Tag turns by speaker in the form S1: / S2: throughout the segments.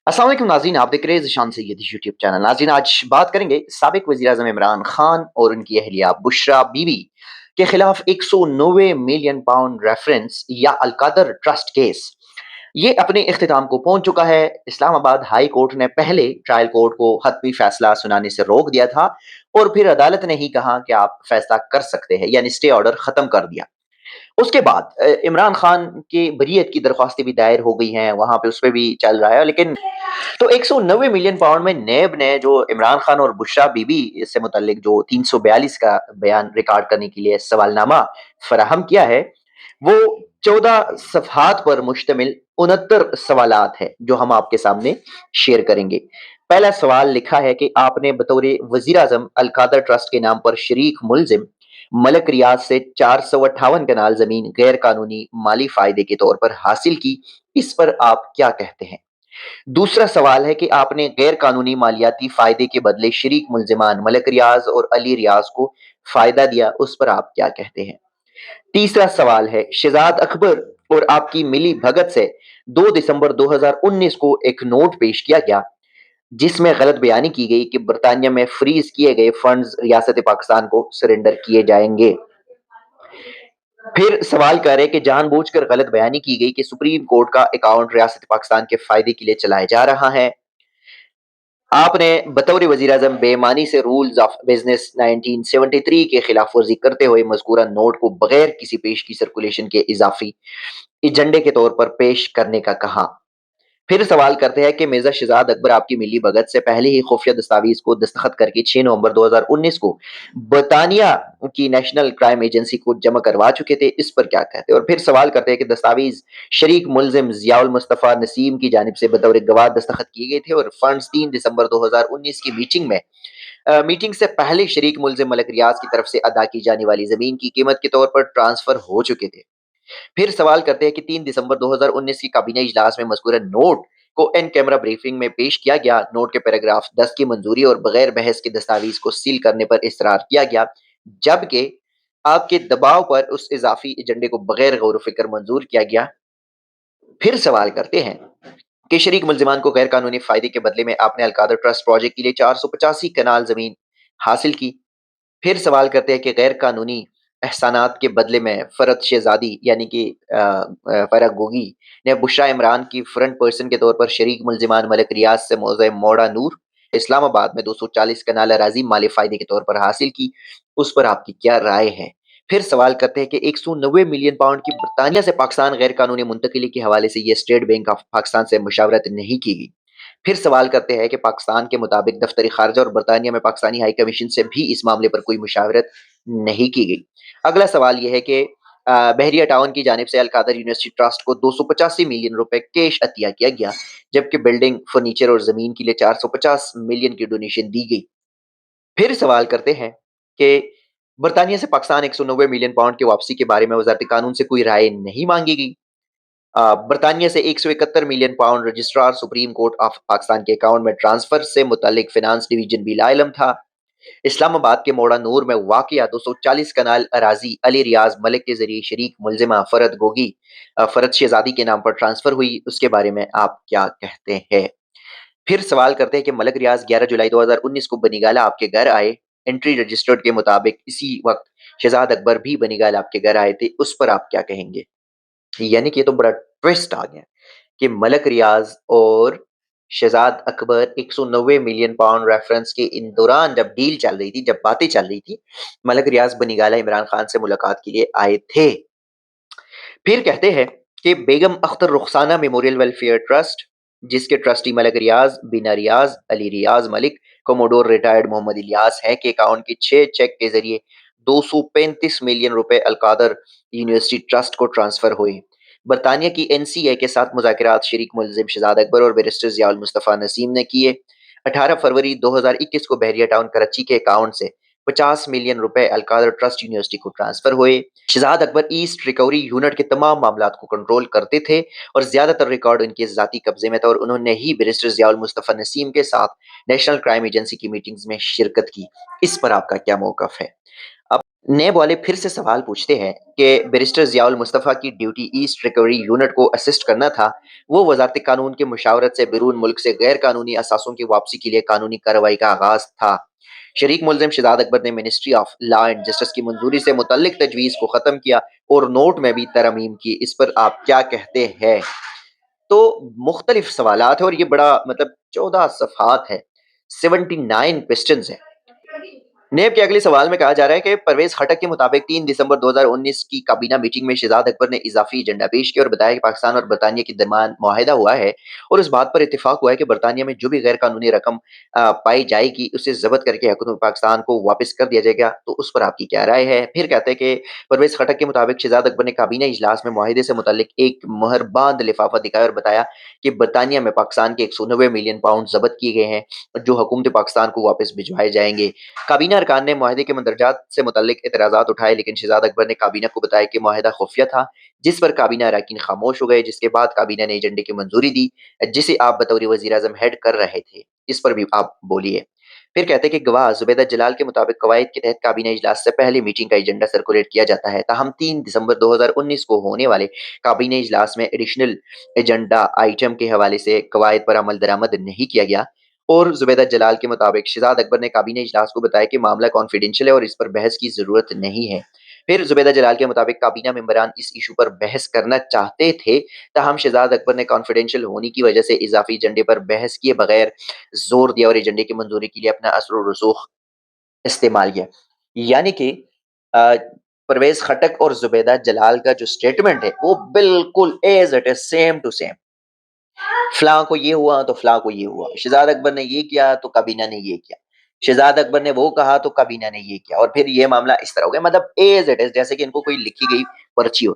S1: अस्सलाम वालेकुम नाज़रीन, आप देख रहे हैं ज़ीशान सैयद यूट्यूब चैनल। नाज़रीन, आज बात करेंगे साबिक वज़ीर-ए-आज़म इमरान खान और उनकी अहलिया बुशरा बीबी के खिलाफ 190 मिलियन पाउंड रेफरेंस या अलकादर ट्रस्ट केस ये अपने इख्तिताम को पहुंच चुका है। इस्लामाबाद हाई कोर्ट ने पहले ट्रायल कोर्ट को हतमी फैसला सुनाने से रोक दिया था और फिर अदालत ने ही कहा कि आप फैसला कर सकते हैं, यानी स्टे ऑर्डर खत्म कर दिया। उसके बाद इमरान खान की बरीयत की दरख्वास्तें भी दायर हो गई हैं, वहां पे उस पे भी चल रहा है। लेकिन तो 190 मिलियन पाउंड में नेब ने जो इमरान खान और बुशरा बीबी से मुतल्लिक जो 342 का बयान रिकॉर्ड करने के लिए सवालनामा फराहम किया है, वो 14 सफ़हात पर मुश्तमिल 69 सवालात है जो हम आपके सामने शेयर करेंगे। पहला सवाल लिखा है कि आपने बतौर वजीर आजम अलकादर ट्रस्ट के नाम पर शरीक मुलजिम मलक रियाज से 458 कनाल जमीन गैर कानूनी माली फायदे के तौर पर हासिल की, इस पर आप क्या कहते हैं? दूसरा सवाल है कि आपने गैर कानूनी मालियाती फायदे के बदले शरीक मुलजिमान मलक रियाज और अली रियाज को फायदा दिया, उस पर आप क्या कहते हैं? तीसरा सवाल है, शहजाद अकबर और आपकी मिली भगत से 2 दिसंबर 2019 को एक नोट पेश किया गया जिसमें गलत बयानी की गई कि बरतानिया में फ्रीज किए गए फंड्स रियासत पाकिस्तान को सरेंडर किए जाएंगे। फिर सवाल कर रहे हैं कि जानबूझकर गलत बयानी की गई कि सुप्रीम कोर्ट का अकाउंट रियासत पाकिस्तान के फायदे के लिए चलाया जा रहा है। आपने बतौर वजीर आजम बेईमानी से रूल्स ऑफ बिजनेस 1973 के खिलाफ वर्जी करते हुए मजकूरा नोट को बगैर किसी पेश की सर्कुलेशन के इजाफी एजेंडे के तौर पर पेश करने का कहा। फिर सवाल करते हैं कि मिर्जा शहजाद अकबर आपकी मिली भगत से पहले ही खुफिया दस्तावेज को दस्तखत करके 6 नवंबर 2019 को बर्तानिया की नेशनल क्राइम एजेंसी को जमा करवा चुके थे, इस पर क्या कहते हैं? और फिर सवाल करते हैं कि दस्तावेज शरीक मुलजिम जियाउल मुस्तफ़ा नसीम की जानिब से बतौर गवाह दस्तखत किए गए थे और फंड्स 3 दिसंबर 2019 की मीटिंग से पहले शरीक मुलजिम मलक रियाज की तरफ से अदा की जाने वाली जमीन की कीमत के तौर पर ट्रांसफर हो चुके थे। फिर सवाल करते हैं कि 3 दिसंबर 2019 की काबीना इजलास में मज़कूरा नोट को इन कैमरा ब्रीफिंग में पेश किया गया। नोट के पैराग्राफ 10 की मंजूरी और बगैर बहस के दस्तावेज को सील करने पर इसरार किया गया, जबकि आपके दबाव पर उस इजाफी एजेंडे को बगैर गौर व फिक्र मंजूर किया गया। फिर सवाल करते हैं कि शरीक मुलजिमान को गैर कानूनी फायदे के बदले में आपने अलकादर ट्रस्ट प्रोजेक्ट के लिए 485 कनाल जमीन हासिल की। फिर सवाल करते हैं कि गैर कानूनी एहसानात के बदले में फ़रत शहज़ादी यानी कि फ़रह गोगी ने बुशरा इमरान की फ्रंट पर्सन के तौर पर शरीक मुलजिमान मलिक रियाज से मौज़े मोड़ा नूर इस्लामाबाद में 240 कनाल अराज़ी माली फ़ायदे के तौर पर हासिल की, उस पर आपकी क्या राय है? फिर सवाल करते हैं कि 190 मिलियन पाउंड की बरतानिया से पाकिस्तान गैर कानूनी मुंतकिली के हवाले से ये स्टेट बैंक ऑफ पाकिस्तान से मुशावरत नहीं की गई। फिर सवाल करते हैं कि पाकिस्तान के मुताबिक दफ्तर खारजा और बरतानिया में पाकिस्तानी हाई कमीशन से भी इस मामले पर कोई मुशावरत नहीं की गई। अगला सवाल यह है कि बहरिया टाउन की जानिब से अलकादर यूनिवर्सिटी ट्रस्ट को 285 मिलियन रुपए कैश अतिया किया गया, जबकि बिल्डिंग, फर्नीचर और जमीन के लिए 450 मिलियन की डोनेशन दी गई। फिर सवाल करते हैं कि बरतानिया से पाकिस्तान 190 मिलियन पाउंड की वापसी के बारे में वजारत कानून से कोई राय नहीं मांगी गई। बरतानिया से 171 million pound registrar supreme court of Pakistan के अकाउंट में ट्रांसफर से मुतालिक फिनांस डिवीजन भी लाइलम था। इस्लामाबाद के मोड़ा नूर में वाक़िया 240 कनाल अराजी अली रियाज मलिक के जरिए शरीक मुलजिमा फरत शहजादी के नाम पर ट्रांसफर हुई, उसके बारे में आप क्या कहते हैं? फिर सवाल करते हैं कि मलिक रियाज 11 जुलाई 2019 को बनीगाला आपके घर आए। एंट्री रजिस्टर्ड के मुताबिक इसी वक्त शहजाद अकबर भी बनीगाला आपके घर आए थे, उस पर आप क्या कहेंगे? यानी कि ये तो बड़ा ट्विस्ट आ गया कि मलक रियाज और Shahzad Akbar 190 million pound reference के इन दौरान जब डील चल रही थी, जब बातें चल रही थी, मलक रियाज बनीगाला इमरान खान से मुलाकात के लिए आए थे। फिर कहते हैं कि Begum Akhtar Rukhsana memorial welfare trust, जिसके trustee Malak Riaz, Bina Riaz, Ali Riaz Malik, commodore retired Mohammad Ilyas है के अकाउंट के 6 चेक के जरिए 235 मिलियन रुपए अलकादर यूनिवर्सिटी ट्रस्ट को ट्रांसफर हुए। बरतानिया की एनसीए के साथ मुज़ाकरात शरीक मुलजिम शहजाद अकबर और बैरिस्टर ज़ियाउल मुस्तफ़ा नसीम ने किए। 18 फरवरी 2021 को बहरिया टाउन कराची के अकाउंट से 50 मिलियन रुपए अलकादर ट्रस्ट यूनिवर्सिटी को ट्रांसफर हुए। शहजाद अकबर ईस्ट रिकवरी यूनिट के तमाम मामलात को कंट्रोल करते थे और ज्यादातर रिकॉर्ड उनके ज़ाती कब्जे में था और उन्होंने ही बैरिस्टर ज़ियाउल मुस्तफ़ा नसीम के साथ नेशनल क्राइम एजेंसी की मीटिंग्स में शिरकत की। इस पर आपका क्या मौक़िफ़ है? अब نیب والے پھر سے سوال پوچھتے ہیں کہ بیرسٹر ضیاء المصطفیٰ کی ڈیوٹی ایسٹ ریکوری یونٹ کو اسسٹ کرنا تھا، وہ وزارت قانون کے مشاورت سے بیرون ملک سے غیر قانونی اثاثوں کی واپسی کے لیے قانونی کارروائی کا آغاز تھا۔ شریک ملزم شہزاد اکبر نے ministry of law and justice کی منظوری سے متعلق تجویز کو ختم کیا اور نوٹ میں بھی ترمیم کی۔ اس پر آپ کیا کہتے ہیں؟ تو مختلف سوالات ہیں اور یہ بڑا 14 صفحات ہے، 79 کوسچنز ہیں۔ نیب کے اگلے سوال میں کہا جا رہا ہے کہ پرویز خٹک کے مطابق 3 دسمبر 2019 کی کابینہ میٹنگ میں شہزاد اکبر نے اضافی ایجنڈا پیش کیا اور بتایا کہ پاکستان اور برطانیہ کے درمیان معاہدہ ہوا ہے اور اس بات پر اتفاق ہوا ہے کہ برطانیہ میں جو بھی غیر قانونی رقم پائی جائے گی اسے ضبط کر کے حکومت پاکستان کو واپس کر دیا جائے گا۔ تو اس پر آپ کی کیا رائے ہے؟ پھر کہتے ہیں کہ پرویز خٹک کے مطابق شہزاد اکبر نے کابینہ اجلاس میں معاہدے سے متعلق ایک مہرباند لفافہ دکھایا اور بتایا کہ برطانیہ میں پاکستان کے 190 ملین پاؤنڈ ضبط کیے گئے ہیں جو حکومت پاکستان کو واپس بھجوائے جائیں گے۔ کابینہ ارکان نے معاہدے کے مندرجات سے متعلق اعتراضات اٹھائے لیکن شہزاد اکبر نے کابینہ کو بتایا کہ معاہدہ خفیہ تھا، جس پر کابینہ اراکین خاموش ہو گئے، جس کے بعد کابینہ نے ایجنڈے کی منظوری دی جسے آپ بطور وزیر اعظم ہیڈ کر رہے تھے۔ اس پر بھی آپ بولیے۔ پھر کہتے ہیں کہ گواہ زبیدہ جلال کے مطابق قواعد کے تحت کابینہ اجلاس سے پہلے میٹنگ کا ایجنڈا سرکولیٹ کیا جاتا ہے، تاہم 3 دسمبر 2019 کو ہونے والے کابینہ اجلاس میں ایڈیشنل ایجنڈا آئٹم کے حوالے سے قواعد پر عمل درآمد نہیں کیا گیا۔ اور زبیدہ جلال کے مطابق شہزاد اکبر نے کابینہ اجلاس کو بتایا کہ معاملہ کانفیڈینشیل ہے اور اس پر بحث کی ضرورت نہیں ہے۔ پھر زبیدہ جلال کے مطابق کابینہ ممبران اس ایشو پر بحث کرنا چاہتے تھے، تاہم شہزاد اکبر نے کانفیڈینشیل ہونے کی وجہ سے اضافی ایجنڈے پر بحث کیے بغیر زور دیا اور ایجنڈے کی منظوری کے لیے اپنا اثر و رسوخ استعمال کیا۔ یعنی کہ آ، پرویز خٹک اور زبیدہ جلال کا جو سٹیٹمنٹ ہے وہ بالکل as it is same to same, فلاں کو یہ ہوا تو فلاں کو یہ ہوا، شہزاد اکبر نے یہ کیا تو کابینہ نے یہ کیا، شہزاد اکبر نے وہ کہا تو کابینہ نے یہ کیا، اور پھر یہ معاملہ اس طرح ہو گیا، ایز اٹ از جیسے کہ ان کو کوئی لکھی گئی پرچی ہو۔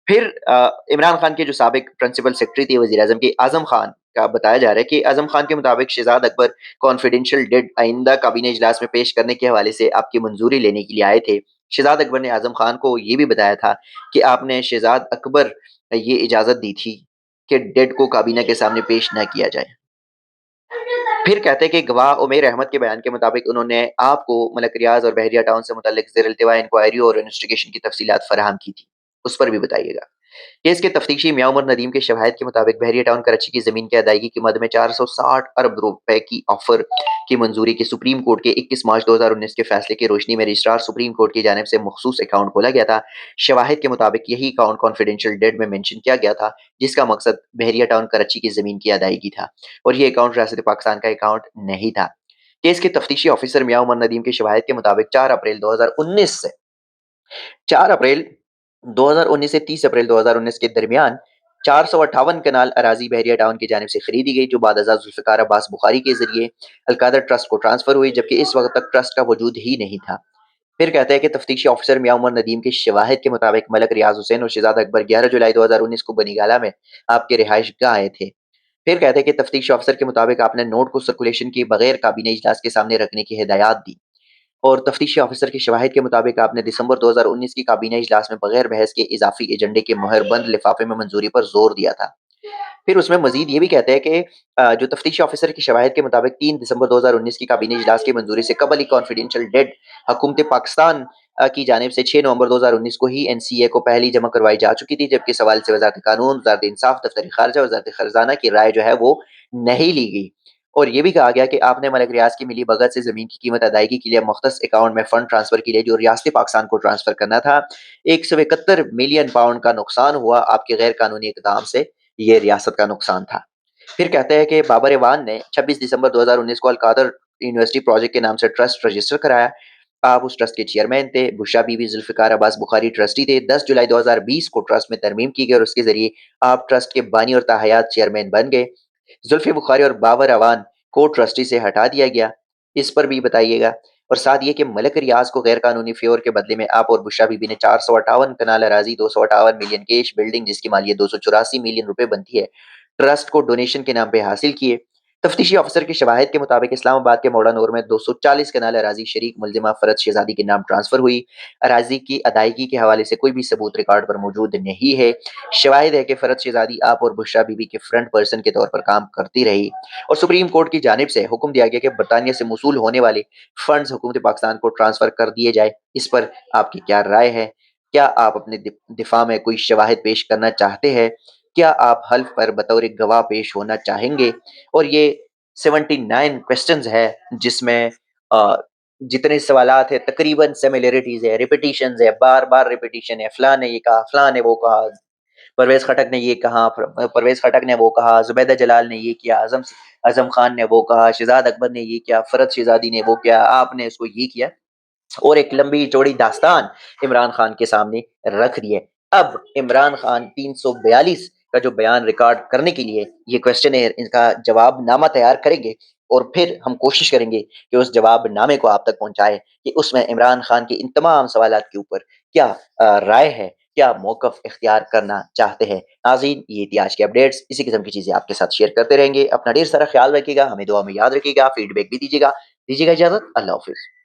S1: پھر عمران خان کے جو سابق پرنسپل سیکرٹری تھے وزیر اعظم کے، اعظم خان کا بتایا جا رہا ہے کہ اعظم خان کے مطابق شہزاد اکبر کانفیڈینشیل ڈیٹ آئندہ کابینہ اجلاس میں پیش کرنے کے حوالے سے آپ کی منظوری لینے کے لیے آئے تھے۔ شہزاد اکبر نے اعظم خان کو یہ بھی بتایا تھا کہ آپ نے شہزاد اکبر یہ اجازت دی تھی کہ ڈیٹ کو کابینہ کے سامنے پیش نہ کیا جائے۔ پھر کہتے ہیں کہ گواہ عمیر احمد کے بیان کے مطابق انہوں نے آپ کو ملک ریاض اور بحریہ ٹاؤن سے متعلق زیر التواء انکوائری اور انویسٹیگیشن کی تفصیلات فراہم کی تھی، اس پر بھی بتائیے گا۔ کیس کے تفتیشی میاں عمر ندیم کے شواہد کے مطابق بحریہ ٹاؤن کراچی کی زمین کی ادائیگی کی مد میں 460 ارب روپے کی آفر کی منظوری کے سپریم کورٹ کے 21 مارچ 2019 کے فیصلے کی روشنی میں رجسٹرار سپریم کورٹ کی جانب سے مخصوص اکاؤنٹ کھولا گیا تھا۔ شواہد کے مطابق یہی اکاؤنٹ کانفیڈینشیل ڈیٹ میں منشن کیا گیا تھا، جس کا مقصد بحریہ ٹاؤن کراچی کی زمین کی ادائیگی تھا اور یہ اکاؤنٹ ریاست پاکستان کا اکاؤنٹ نہیں تھا۔ کیس کے تفتیشی آفیسر میاں عمر ندیم کے شواہد کے مطابق 4 اپریل 2019 سے 30 اپریل 2019 کے درمیان 458 کنال اراضی بحریہ ٹاؤن کی جانب سے خریدی گئی، جو بعد ازاں ذوالفقار عباس بخاری کے ذریعے القادر ٹرسٹ کو ٹرانسفر ہوئی، جبکہ اس وقت تک ٹرسٹ کا وجود ہی نہیں تھا۔ پھر کہتے ہیں کہ تفتیشی آفیسر میاں عمر ندیم کے شواہد کے مطابق ملک ریاض حسین اور شہزاد اکبر 11 جولائی 2019 کو بنی گالہ میں آپ کے رہائش گاہ آئے تھے۔ پھر کہتے ہیں کہ تفتیشی آفیسر کے مطابق آپ نے نوٹ کو سرکولیشن کے بغیر کابینہ اجلاس کے سامنے رکھنے کی ہدایات دی، اور تفتیشی آفیسر کے شواہد کے مطابق آپ نے دسمبر 2019 کی کابینہ اجلاس میں بغیر بحث کے اضافی ایجنڈے کے مہر بند لفافے میں منظوری پر زور دیا تھا۔ پھر اس میں مزید یہ بھی کہتے ہیں کہ جو تفتیشی آفیسر کے شواہد کے مطابق 3 دسمبر 2019 کی کابینہ اجلاس کی منظوری سے قبل ہی کانفیڈینشیل ڈیٹ حکومت پاکستان کی جانب سے 6 نومبر 2019 کو ہی این سی اے کو پہلی جمع کروائی جا چکی تھی، جبکہ سوال سے وزارت قانون، وزارت انصاف، دفتر خارجہ اور وزارت خزانہ کی رائے جو ہے وہ نہیں لی گئی۔ اور یہ بھی کہا گیا کہ آپ نے ملک ریاض کی ملی بھگت سے زمین کی قیمت ادائیگی کے لیے مختص اکاؤنٹ میں فنڈ ٹرانسفر کے لیے جو ریاست پاکستان کو ٹرانسفر کرنا تھا، 171 ملین پاؤنڈ کا نقصان ہوا آپ کے غیر قانونی اقدام سے، یہ ریاست کا نقصان تھا۔ پھر کہتے ہیں کہ بابر ایوان نے 26 دسمبر 2019 کو القادر یونیورسٹی پروجیکٹ کے نام سے ٹرسٹ رجسٹر کرایا، آپ اس ٹرسٹ کے چیئرمین تھے، بشرا بی بی، ذوالفقار عباس بخاری ٹرسٹی تھے۔ 10 جولائی 2020 کو ٹرسٹ میں ترمیم کی گئی اور اس کے ذریعے آپ ٹرسٹ کے بانی اور تاحیات چیئرمین بن گئے۔ زلفی بخاری اور بابر ایوان کو ٹرسٹی سے ہٹا دیا گیا، اس پر بھی بتائیے گا۔ اور ساتھ یہ کہ ملک ریاض کو غیر قانونی فیور کے بدلے میں آپ اور بشرا بی بی نے 458 کنال اراضی، 258 ملین کیش بلڈنگ جس کی مالیت 284 ملین روپے بنتی ہے، ٹرسٹ کو ڈونیشن کے نام پہ حاصل کیے، तफ्तीशी अफसर के शवाहिद के मुताबिक इस्लामाबाद के मोड़ानूर में 240 कनाल अराजी शरीक मुलजिमा फरत शहजादी के नाम ट्रांसफर हुई। अराजी की अदायगी के हवाले से कोई भी सबूत रिकॉर्ड पर मौजूद नहीं है। शवाहिद है कि फरत शहजादी आप और बुशरा बीबी के फ्रंट पर्सन के तौर पर काम करती रही और सुप्रीम कोर्ट की जानिब से हुक्म दिया गया कि बरतानिया से मौसूल होने वाले फंड्स हुकूमत पाकिस्तान को ट्रांसफर कर दिए जाए। इस पर आपकी क्या राय है? क्या आप अपने दिफा में कोई शवाहिद पेश करना चाहते हैं? क्या आप हल्फ पर बतौर गवाह पेश होना चाहेंगे? और ये 79 क्वेश्चंस है जिसमें अ, जितने सवालात है तकरीबन सिमिलरिटीज है, रिपीटिशंस है, बार-बार रिपीटिशन है, फलां ने ये कहा, फलां ने वो कहा, परवेज़ खटक ने ये कहा, परवेज़ खटक ने वो कहा, ज़ुबैदा जलाल ने ये किया, आज़म खान ने वो कहा, शहज़ाद अकबर ने ये किया, फ़रत शहज़ादी ने वो किया, आपने उसको ये किया। और एक लंबी चौड़ी दास्तान इमरान खान के सामने रख दी है। अब इमरान खान 342 का जो बयान रिकॉर्ड करने के लिए ये क्वेश्चनेयर इनका जवाबनामा तैयार करेंगे और फिर हम कोशिश करेंगे कि उस जवाबनामे को आप तक पहुँचाएँ कि उसमें इमरान खान के इन तमाम सवालात के ऊपर क्या राय है, क्या मौक़िफ़ इख्तियार करना चाहते हैं। नाज़रीन, ये थी आज की अपडेट्स। इसी किस्म की चीज़ें आपके साथ शेयर करते रहेंगे। अपना ढेर सारा ख़्याल रखिएगा, हमें दुआ में याद रखिएगा, फ़ीडबैक भी दीजिएगा। दीजिएगा इजाज़त, अल्लाह हाफ़िज़।